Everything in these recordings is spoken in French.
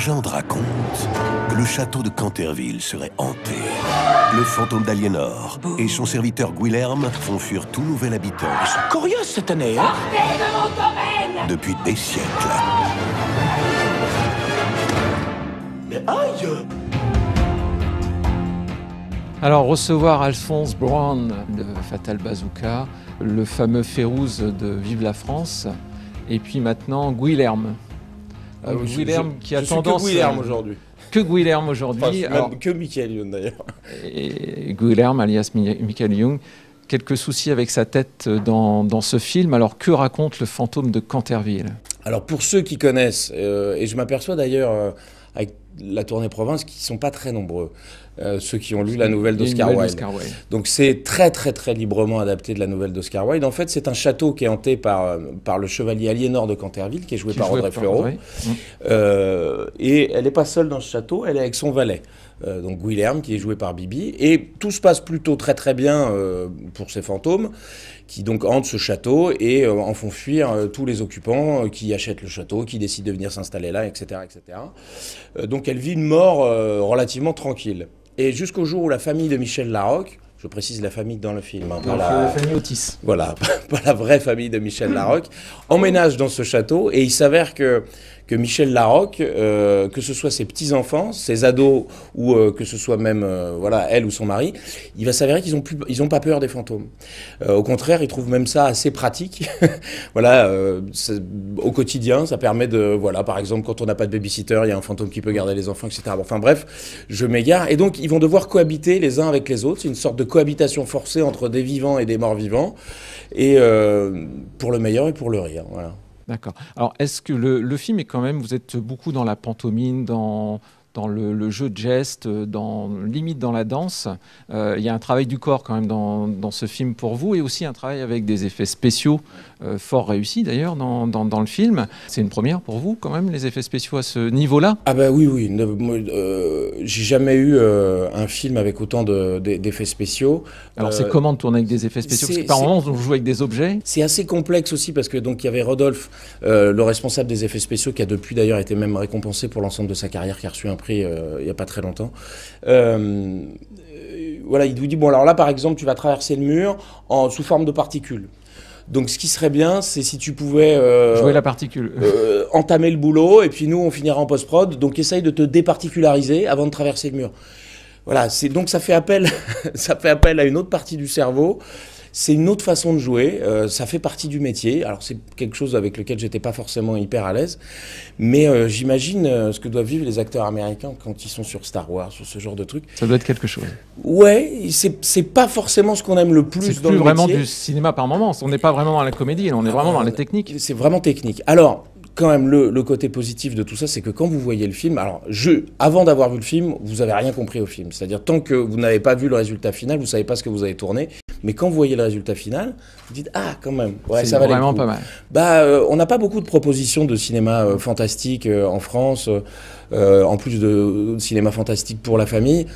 légende raconte que le château de Canterville serait hanté. Le fantôme d'Aliénor et son serviteur Guilherme font fuir tout nouvel habitant. Ils sont coriaces cette année, hein? Sortez de mon domaine! Depuis des siècles. Mais aïe! Alors, recevoir Alphonse Brown de Fatal Bazooka, le fameux Férouz de Vive la France, et puis maintenant Guilherme. Guilherme qui a tendance... Que Guilherme aujourd'hui. Que Guilherme aujourd'hui. Enfin, même que Michael Youn d'ailleurs. Et Guilherme, alias Michael Youn, quelques soucis avec sa tête dans ce film. Alors, que raconte le fantôme de Canterville? Alors, pour ceux qui connaissent, et je m'aperçois d'ailleurs avec la tournée province qui ne sont pas très nombreux, ceux qui ont lu la nouvelle d'Oscar Wilde. Donc c'est très librement adapté de la nouvelle d'Oscar Wilde. En fait, c'est un château qui est hanté par le chevalier Aliénor de Canterville, qui est joué par Audrey Fleurot. Et elle n'est pas seule dans ce château, elle est avec son valet. Donc Guilherme, qui est joué par Bibi. Et tout se passe plutôt très bien pour ces fantômes, qui donc hantent ce château et en font fuir tous les occupants qui achètent le château, qui décident de venir s'installer là, etc. Donc elle vit une mort relativement tranquille. Et jusqu'au jour où la famille de Michel Larocque, je précise la famille dans le film, hein, la famille Otis. Voilà, pas la vraie famille de Michel Larocque, emménage dans ce château et il s'avère que Michel Larocque, que ce soit ses petits-enfants, ses ados ou que ce soit même voilà, elle ou son mari, il va s'avérer qu'ils ont pas peur des fantômes. Au contraire, ils trouvent même ça assez pratique. Voilà, au quotidien, ça permet de, voilà, par exemple, quand on n'a pas de babysitter, il y a un fantôme qui peut garder les enfants, etc. Bon, enfin bref, je m'égare. Et donc, ils vont devoir cohabiter les uns avec les autres. C'est une sorte de cohabitation forcée entre des vivants et des morts vivants. Et pour le meilleur et pour le rire, voilà. D'accord. Alors, est-ce que le film est quand même, vous êtes beaucoup dans la pantomime, dans le jeu de gestes, limite dans la danse. Il y a un travail du corps quand même dans ce film pour vous, et aussi un travail avec des effets spéciaux fort réussis d'ailleurs dans le film. C'est une première pour vous quand même, les effets spéciaux à ce niveau-là? Ah bah oui. J'ai jamais eu un film avec autant d'effets spéciaux. Alors c'est comment de tourner avec des effets spéciaux? Parce que par moments on joue avec des objets. C'est assez complexe aussi parce que donc il y avait Rodolphe, le responsable des effets spéciaux, qui a depuis d'ailleurs été même récompensé pour l'ensemble de sa carrière, qui a reçu un prix il n'y a pas très longtemps. Voilà, il vous dit, bon alors là par exemple tu vas traverser le mur sous forme de particules. Donc ce qui serait bien, c'est si tu pouvais jouer la particule, entamer le boulot, et puis nous on finira en post-prod, donc essaye de te départiculariser avant de traverser le mur. Voilà, donc ça fait appel à une autre partie du cerveau. C'est une autre façon de jouer, ça fait partie du métier. Alors c'est quelque chose avec lequel j'étais pas forcément hyper à l'aise, mais j'imagine ce que doivent vivre les acteurs américains quand ils sont sur Star Wars, sur ce genre de trucs. Ça doit être quelque chose. Ouais, c'est pas forcément ce qu'on aime le plus dans le métier. C'est plus vraiment du cinéma par moments, on n'est pas vraiment dans la comédie, on est vraiment dans la technique. C'est vraiment technique. Alors, quand même, le côté positif de tout ça, c'est que quand vous voyez le film, alors avant d'avoir vu le film, vous n'avez rien compris au film. C'est-à-dire, tant que vous n'avez pas vu le résultat final, vous ne savez pas ce que vous avez tourné. Mais quand vous voyez le résultat final, vous dites, ah, quand même, ouais, ça valait le coup. C'est vraiment pas mal. On n'a pas beaucoup de propositions de cinéma fantastique en France, en plus de cinéma fantastique pour la famille.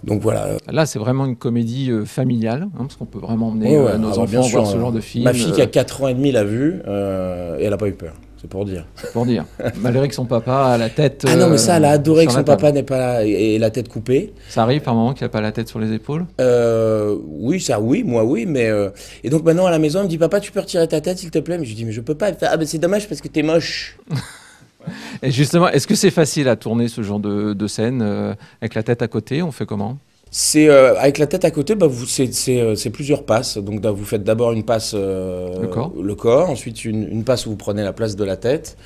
Donc voilà. Là, c'est vraiment une comédie familiale, hein, parce qu'on peut vraiment emmener nos enfants voir ce genre de film. Ma fille qui a 4 ans et demi l'a vu, et elle n'a pas eu peur. C'est pour dire. C'est pour dire. Malgré que son papa a la tête. Ah non, mais ça, elle a adoré que son papa n'ait pas là et la tête coupée. Ça arrive par moment qu'il n'a pas la tête sur les épaules? Oui, moi oui, mais. Et donc maintenant à la maison, elle me dit, papa, tu peux retirer ta tête s'il te plaît? Mais je lui dis, mais je peux pas. Ah, ben c'est dommage parce que t'es moche. Et justement, est-ce que c'est facile à tourner ce genre de scène avec la tête à côté? On fait comment? C'est avec la tête à côté, c'est plusieurs passes. Donc vous faites d'abord une passe le corps, ensuite une passe où vous prenez la place de la tête,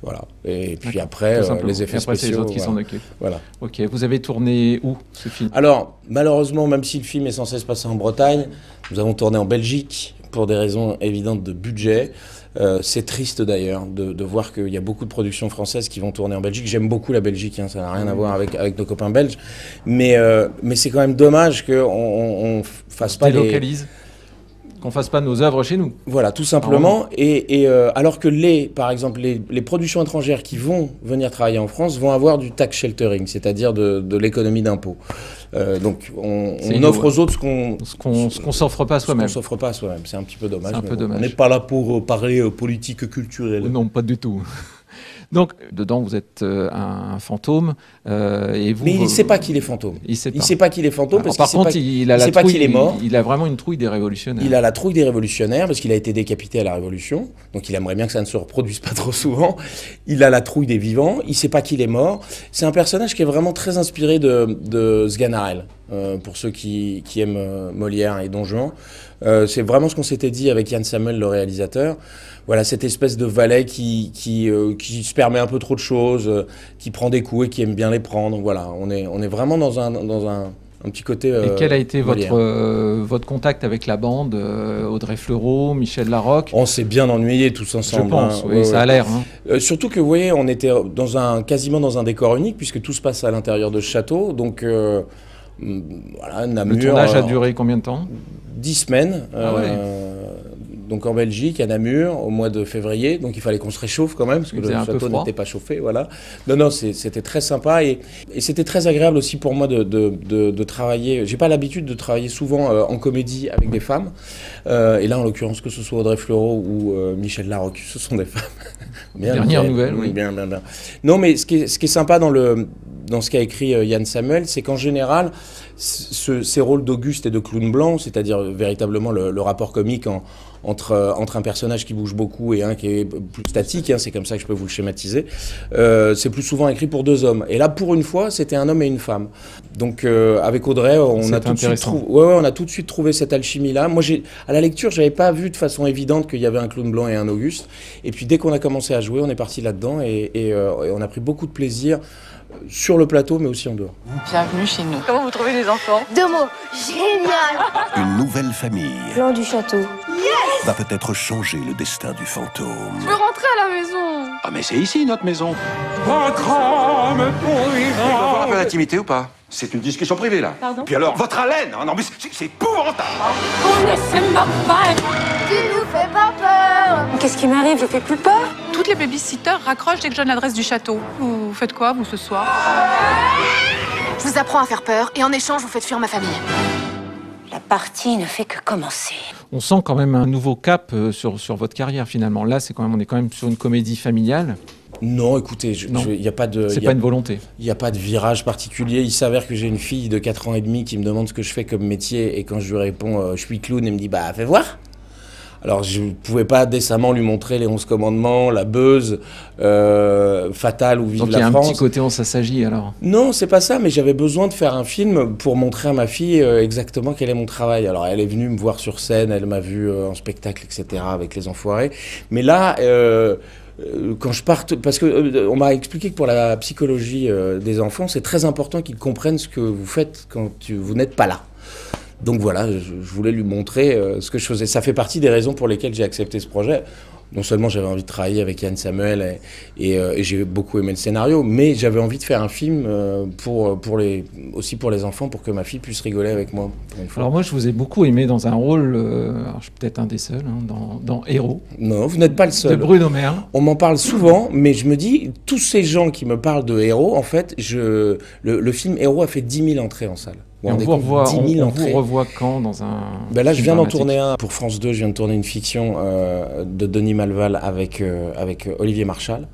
voilà. Et puis après les effets spéciaux. C'est les autres qui s'en occupent. Voilà. Ok. Vous avez tourné où ce film? Alors malheureusement, même si le film est censé se passer en Bretagne, nous avons tourné en Belgique pour des raisons évidentes de budget. C'est triste d'ailleurs de voir qu'il y a beaucoup de productions françaises qui vont tourner en Belgique. J'aime beaucoup la Belgique, hein, ça n'a rien à voir avec nos copains belges, mais c'est quand même dommage qu'on fasse pas qu'on fasse pas nos œuvres chez nous. Voilà, tout simplement. Et alors que par exemple, les productions étrangères qui vont venir travailler en France vont avoir du tax sheltering, c'est-à-dire de l'économie d'impôts. Donc on offre aux autres ce qu'on s'offre pas à soi-même. Ce qu'on s'offre pas à soi-même. C'est un petit peu dommage. C'est un peu dommage. On n'est pas là pour parler politique culturelle. Non, pas du tout. Donc, dedans, vous êtes un fantôme. Et vous, Mais il ne sait pas qu'il est fantôme. Il sait pas. Il sait pas qu'il est fantôme parce par qu'il contre, ne sait pas qu'il est mort. Il a vraiment une trouille des révolutionnaires. Il a la trouille des révolutionnaires parce qu'il a été décapité à la Révolution. Donc il aimerait bien que ça ne se reproduise pas trop souvent. Il a la trouille des vivants. Il ne sait pas qu'il est mort. C'est un personnage qui est vraiment très inspiré de Sganarelle. Pour ceux qui aiment Molière et Don Juan. C'est vraiment ce qu'on s'était dit avec Yann Samuel, le réalisateur. Voilà, cette espèce de valet qui se permet un peu trop de choses, qui prend des coups et qui aime bien les prendre. Voilà, on est vraiment dans un petit côté. Et quel a été votre contact avec la bande, Audrey Fleurot, Michel Larocque? On s'est bien ennuyés tous ensemble. Je pense, oui, ouais, ça a l'air. Surtout que, vous voyez, on était quasiment dans un décor unique, puisque tout se passe à l'intérieur de ce château. Donc, voilà, Namur. Le tournage a duré combien de temps? 10 semaines. Ah ouais. Donc en Belgique, à Namur, au mois de février. Donc il fallait qu'on se réchauffe quand même, parce que le château n'était pas chauffé. Voilà. Non, c'était très sympa et c'était très agréable aussi pour moi de travailler. J'ai pas l'habitude de travailler souvent en comédie avec des femmes. Et là, en l'occurrence, que ce soit Audrey Fleurot ou Michel Larocque, ce sont des femmes. Dernière nouvelle, oui. Bien. Non, mais ce qui est sympa dans ce qu'a écrit Yann Samuel, c'est qu'en général, ces rôles d'Auguste et de clown blanc, c'est-à-dire véritablement le rapport comique entre un personnage qui bouge beaucoup et un qui est plus statique, hein, c'est comme ça que je peux vous le schématiser, c'est plus souvent écrit pour deux hommes. Et là, pour une fois, c'était un homme et une femme. Donc avec Audrey, on a tout de suite trouvé cette alchimie-là. Moi, à la lecture, j'avais pas vu de façon évidente qu'il y avait un clown blanc et un Auguste. Et puis dès qu'on a commencé à jouer, on est parti là-dedans et on a pris beaucoup de plaisir sur le plateau, mais aussi en dehors. Bienvenue chez nous. Comment vous trouvez les enfants? Deux mots, génial. Une nouvelle famille Plan du château. va peut-être changer le destin du fantôme. Je veux rentrer à la maison. Ah, mais c'est ici, notre maison. Votre âme pour vivre. On va avoir un peu d'intimité ou pas? C'est une discussion privée, là. Pardon? Puis alors, votre haleine, hein, non mais c'est épouvantable. On ne se moque pas. Tu nous fais pas peur. Qu'est-ce qui m'arrive? Je fais plus peur. Toutes les babysitters raccrochent dès que je donne l'adresse du château. Vous faites quoi, vous, ce soir? Je vous apprends à faire peur et en échange, vous faites fuir ma famille. La partie ne fait que commencer. On sent quand même un nouveau cap sur votre carrière finalement. Là, on est quand même sur une comédie familiale. Non, écoutez, il n'y a pas de... C'est pas une volonté. Il n'y a pas de virage particulier. Il s'avère que j'ai une fille de 4 ans et demi qui me demande ce que je fais comme métier et quand je lui réponds je suis clown, elle me dit bah fais voir. Alors je ne pouvais pas décemment lui montrer les 11 commandements, la Beuse, Fatale ou Vive Donc la France. Donc il y a un petit côté on s'assagit alors. Non, c'est pas ça, mais j'avais besoin de faire un film pour montrer à ma fille exactement quel est mon travail. Alors elle est venue me voir sur scène, elle m'a vu en spectacle, etc. avec Les Enfoirés. Mais là... quand je parte, parce que on m'a expliqué que pour la psychologie des enfants, c'est très important qu'ils comprennent ce que vous faites quand vous n'êtes pas là. Donc voilà, je voulais lui montrer ce que je faisais. Ça fait partie des raisons pour lesquelles j'ai accepté ce projet. Non seulement j'avais envie de travailler avec Yann Samuel et j'ai beaucoup aimé le scénario, mais j'avais envie de faire un film aussi pour les enfants, pour que ma fille puisse rigoler avec moi. Alors moi, je vous ai beaucoup aimé dans un rôle, alors je suis peut-être un des seuls, hein, dans Héros. Non, vous n'êtes pas le seul. De Bruno Merle. On m'en parle souvent, mais je me dis, tous ces gens qui me parlent de Héros, en fait, le film Héros a fait 10 000 entrées en salle. On vous revoit quand dans un... Ben là, je viens d'en tourner un pour France 2. Je viens de tourner une fiction de Denis Malval avec Olivier Marchal,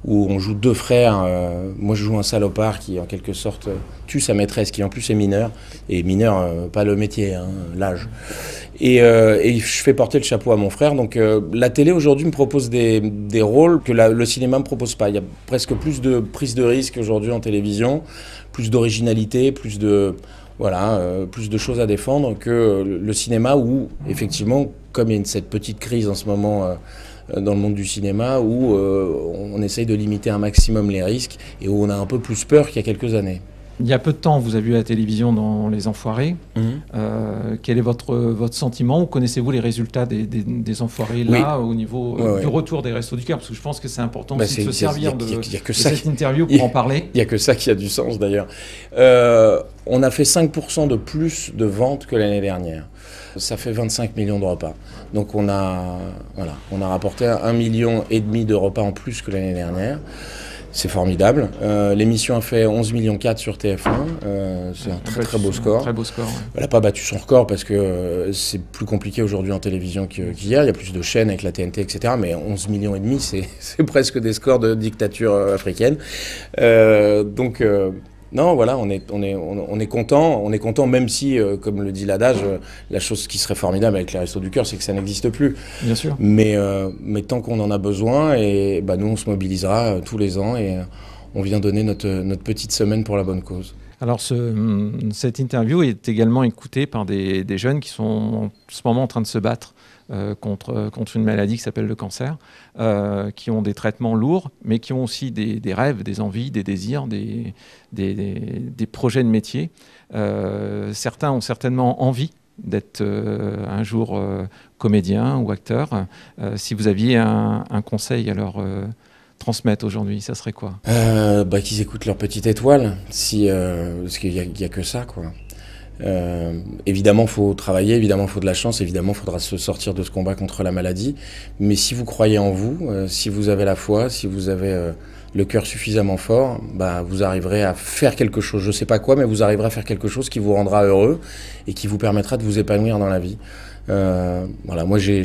où on joue deux frères. Moi, je joue un salopard qui, en quelque sorte, tue sa maîtresse, qui en plus est mineur. Et mineur, pas le métier, hein, l'âge. Et je fais porter le chapeau à mon frère. Donc la télé, aujourd'hui, me propose des rôles que le cinéma ne me propose pas. Il y a presque plus de prise de risque aujourd'hui en télévision, plus d'originalité, plus de choses à défendre que le cinéma où, effectivement, comme il y a cette petite crise en ce moment dans le monde du cinéma, où on essaye de limiter un maximum les risques et où on a un peu plus peur qu'il y a quelques années. Il y a peu de temps, vous avez vu la télévision dans Les Enfoirés. Quel est votre sentiment? Ou connaissez-vous les résultats des Enfoirés là, au niveau du retour des Restos du Cœur? Parce que je pense que c'est important aussi de se servir de cette interview pour en parler. Il n'y a que ça qui a du sens d'ailleurs. On a fait 5% de plus de ventes que l'année dernière. Ça fait 25 millions de repas. Donc on a rapporté 1,5 million de repas en plus que l'année dernière. C'est formidable. L'émission a fait 11,4 millions sur TF1. C'est un très beau score. Très beau score. Ouais. Elle n'a pas battu son record parce que c'est plus compliqué aujourd'hui en télévision qu'hier. Il y a plus de chaînes avec la TNT, etc. Mais 11,5 millions, c'est presque des scores de dictature africaine. Non, voilà, on est content, même si, comme le dit l'adage, la chose qui serait formidable avec les Restos du Cœur, c'est que ça n'existe plus. Bien sûr. Mais tant qu'on en a besoin, et nous, on se mobilisera tous les ans et on vient donner notre petite semaine pour la bonne cause. Alors, cette interview est également écoutée par des jeunes qui sont en ce moment en train de se battre contre une maladie qui s'appelle le cancer, qui ont des traitements lourds, mais qui ont aussi des rêves, des envies, des désirs, des projets de métier. Certains ont certainement envie d'être un jour comédien ou acteur. Si vous aviez un conseil à leur transmettre aujourd'hui, ça serait quoi? Qu'ils écoutent leur petite étoile, parce qu'il n'y a que ça, quoi. Évidemment, il faut travailler, évidemment, il faut de la chance, évidemment, il faudra se sortir de ce combat contre la maladie. Mais si vous croyez en vous, si vous avez la foi, si vous avez le cœur suffisamment fort, vous arriverez à faire quelque chose. Je ne sais pas quoi, mais vous arriverez à faire quelque chose qui vous rendra heureux et qui vous permettra de vous épanouir dans la vie. Voilà, moi, j'ai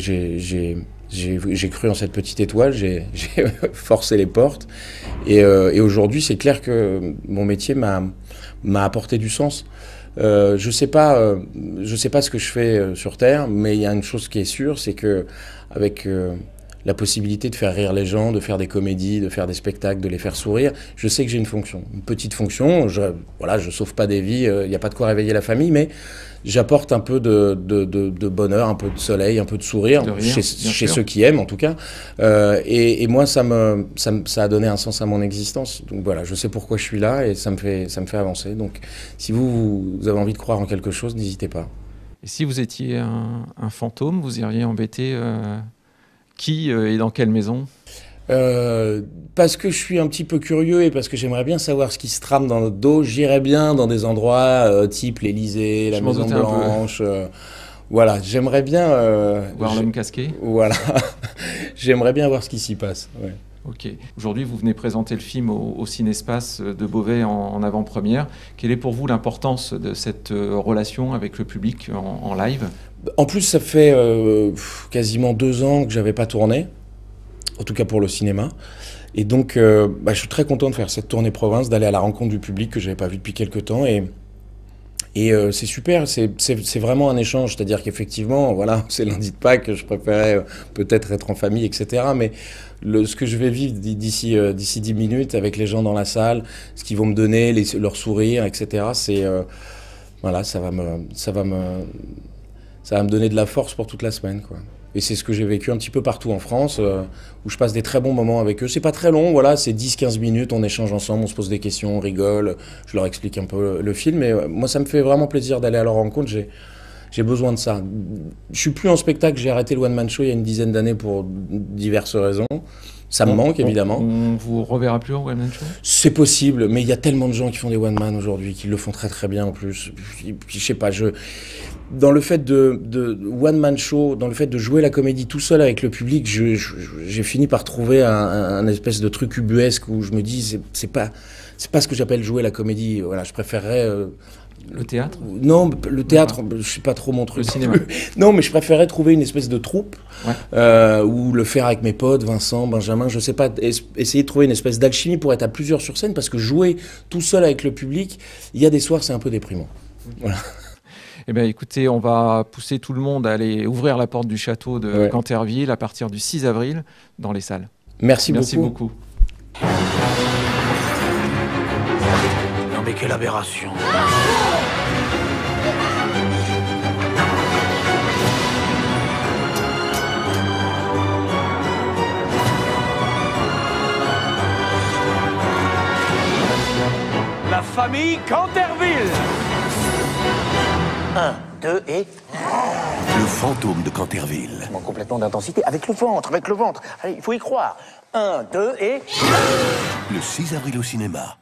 cru en cette petite étoile, j'ai forcé les portes. Et aujourd'hui, c'est clair que mon métier m'a apporté du sens. Je sais pas ce que je fais sur Terre, mais il y a une chose qui est sûre, c'est que avec la possibilité de faire rire les gens, de faire des comédies, de faire des spectacles, de les faire sourire, je sais que j'ai une petite fonction. Je sauve pas des vies, il n'y a pas de quoi réveiller la famille, mais j'apporte un peu de bonheur, un peu de soleil, un peu de sourire chez ceux qui aiment en tout cas. Et moi, ça a donné un sens à mon existence. Donc voilà, je sais pourquoi je suis là et ça me fait avancer. Donc si vous avez envie de croire en quelque chose, n'hésitez pas. Et si vous étiez un fantôme, vous iriez embêter qui et dans quelle maison? Parce que je suis un petit peu curieux et parce que j'aimerais bien savoir ce qui se trame dans notre dos, j'irais bien dans des endroits type l'Élysée, la Maison Blanche. Voilà, j'aimerais bien... voir l'homme casqué. Voilà, j'aimerais bien voir ce qui s'y passe. Ouais. Ok. Aujourd'hui, vous venez présenter le film au Cinespace de Beauvais en avant-première. Quelle est pour vous l'importance de cette relation avec le public en live? En plus, ça fait quasiment 2 ans que j'avais pas tourné, en tout cas pour le cinéma. Et donc, je suis très content de faire cette tournée province, d'aller à la rencontre du public que j'avais pas vu depuis quelques temps. Et c'est super, c'est vraiment un échange. C'est-à-dire qu'effectivement, voilà, c'est lundi de Pâques, je préférais peut-être être en famille, etc. Mais ce que je vais vivre d'ici 10 minutes avec les gens dans la salle, ce qu'ils vont me donner, leur sourire, etc. Voilà, ça va me donner de la force pour toute la semaine, quoi. Et c'est ce que j'ai vécu un petit peu partout en France, où je passe des très bons moments avec eux. C'est pas très long, voilà, c'est 10-15 minutes, on échange ensemble, on se pose des questions, on rigole, je leur explique un peu le film. Et moi, ça me fait vraiment plaisir d'aller à leur rencontre, j'ai besoin de ça. Je suis plus en spectacle, j'ai arrêté le one-man show il y a une dizaine d'années pour diverses raisons. Ça me manque, évidemment. On vous reverra plus en one-man show? C'est possible, mais il y a tellement de gens qui font des one-man aujourd'hui, qui le font très très bien en plus. Puis, je sais pas, dans le fait de one-man show, dans le fait de jouer la comédie tout seul avec le public, j'ai fini par trouver un espèce de truc ubuesque où je me dis, c'est pas ce que j'appelle jouer la comédie. Voilà, je préférerais... Le théâtre? Non, le théâtre, je sais pas trop mon truc. Le cinéma? Non, mais je préférerais trouver une espèce de troupe, ouais. Ou le faire avec mes potes, Vincent, Benjamin, je sais pas, essayer de trouver une espèce d'alchimie pour être à plusieurs sur scène, parce que jouer tout seul avec le public, il y a des soirs, c'est un peu déprimant. Voilà. Eh bien, écoutez, on va pousser tout le monde à aller ouvrir la porte du château de Canterville à partir du 6 avril dans les salles. Merci beaucoup. Non mais quelle aberration. La famille Canterville. 1, 2 et... Le fantôme de Canterville. Je manque complètement d'intensité. Avec le ventre. Allez, il faut y croire. 1, 2 et... Le 6 avril au cinéma.